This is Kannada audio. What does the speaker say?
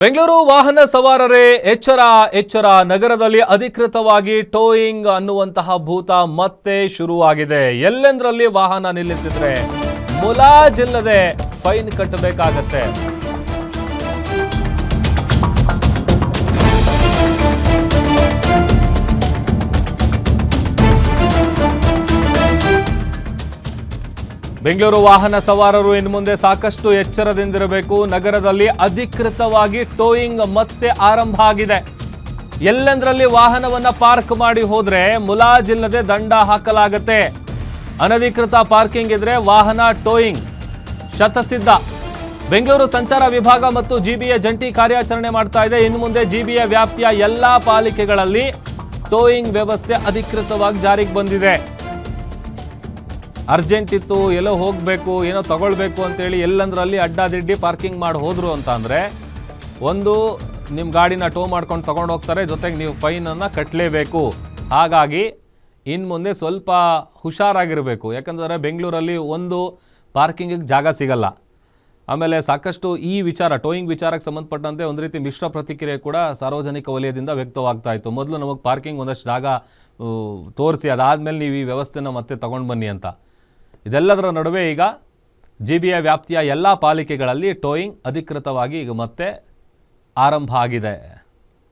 ಬೆಂಗಳೂರು ವಾಹನ ಸವಾರರೇ ಎಚ್ಚರ ಎಚ್ಚರ. ನಗರದಲ್ಲಿ ಅಧಿಕೃತವಾಗಿ ಟೋಯಿಂಗ್ ಅನ್ನುವಂತಹ ಭೂತ ಮತ್ತೆ ಶುರುವಾಗಿದೆ. ಎಲ್ಲೆಂದರಲ್ಲಿ ವಾಹನ ನಿಲ್ಲಿಸಿದ್ರೆ ಮುಲಾಜಿಲ್ಲದೆ ಫೈನ್ ಕಟ್ಟಬೇಕಾಗತ್ತೆ. ಬೆಂಗಳೂರು ವಾಹನ ಸವಾರರು ಇನ್ನು ಮುಂದೆ ಸಾಕಷ್ಟು ಎಚ್ಚರದಿಂದಿರಬೇಕು. ನಗರದಲ್ಲಿ ಅಧಿಕೃತವಾಗಿ ಟೋಯಿಂಗ್ ಮತ್ತೆ ಆರಂಭ ಆಗಿದೆ. ಎಲ್ಲೆಂದರಲ್ಲಿ ವಾಹನವನ್ನ ಪಾರ್ಕ್ ಮಾಡಿ ಹೋದ್ರೆ ಮುಲಾಜಿಲ್ಲದೆ ದಂಡ ಹಾಕಲಾಗತ್ತೆ. ಅನಧಿಕೃತ ಪಾರ್ಕಿಂಗ್ ಇದ್ರೆ ವಾಹನ ಟೋಯಿಂಗ್ ಶತಸಿದ್ಧ. ಬೆಂಗಳೂರು ಸಂಚಾರ ವಿಭಾಗ ಮತ್ತು ಜಿಬಿಎ ಜಂಟಿ ಕಾರ್ಯಾಚರಣೆ ಮಾಡ್ತಾ ಇದೆ. ಇನ್ನು ಮುಂದೆ ಜಿಬಿಎ ವ್ಯಾಪ್ತಿಯ ಎಲ್ಲಾ ಪಾಲಿಕೆಗಳಲ್ಲಿ ಟೋಯಿಂಗ್ ವ್ಯವಸ್ಥೆ ಅಧಿಕೃತವಾಗಿ ಜಾರಿಗೆ ಬಂದಿದೆ. ಅರ್ಜೆಂಟ್ ಇತ್ತು, ಎಲ್ಲೋ ಹೋಗಬೇಕು, ಏನೋ ತಗೊಳ್ಬೇಕು ಅಂತೇಳಿ ಎಲ್ಲಂದ್ರಲ್ಲಿ ಅಡ್ಡಾದಿಡ್ಡಿ ಪಾರ್ಕಿಂಗ್ ಮಾಡಿ ಹೋದ್ರು ಅಂತ ಅಂದರೆ ಒಂದು ನಿಮ್ಮ ಗಾಡಿನ ಟೋ ಮಾಡ್ಕೊಂಡು ತೊಗೊಂಡು ಹೋಗ್ತಾರೆ, ಜೊತೆಗೆ ನೀವು ಫೈನನ್ನು ಕಟ್ಟಲೇಬೇಕು. ಹಾಗಾಗಿ ಇನ್ನು ಮುಂದೆ ಸ್ವಲ್ಪ ಹುಷಾರಾಗಿರಬೇಕು. ಯಾಕಂದರೆ ಬೆಂಗಳೂರಲ್ಲಿ ಒಂದು ಪಾರ್ಕಿಂಗಿಗೆ ಜಾಗ ಸಿಗಲ್ಲ. ಆಮೇಲೆ ಸಾಕಷ್ಟು ಈ ವಿಚಾರ ಟೋಯಿಂಗ್ ವಿಚಾರಕ್ಕೆ ಸಂಬಂಧಪಟ್ಟಂತೆ ಒಂದು ರೀತಿ ಮಿಶ್ರ ಪ್ರತಿಕ್ರಿಯೆ ಕೂಡ ಸಾರ್ವಜನಿಕ ವಲಯದಿಂದ ವ್ಯಕ್ತವಾಗ್ತಾ ಇತ್ತು. ಮೊದಲು ನಮಗೆ ಪಾರ್ಕಿಂಗ್ ಒಂದಷ್ಟು ಜಾಗ ತೋರಿಸಿ ಅದಾದಮೇಲೆ ನೀವು ಈ ವ್ಯವಸ್ಥೆನ ಮತ್ತೆ ತೊಗೊಂಡು ಬನ್ನಿ ಅಂತ. ಇದೆಲ್ಲದರ ನಡುವೆ ಈಗ ಜಿಬಿಎ ವ್ಯಾಪ್ತಿಯ ಎಲ್ಲ ಪಾಲಿಕೆಗಳಲ್ಲಿ ಟೋಯಿಂಗ್ ಅಧಿಕೃತವಾಗಿ ಈಗ ಮತ್ತೆ ಆರಂಭ ಆಗಿದೆ.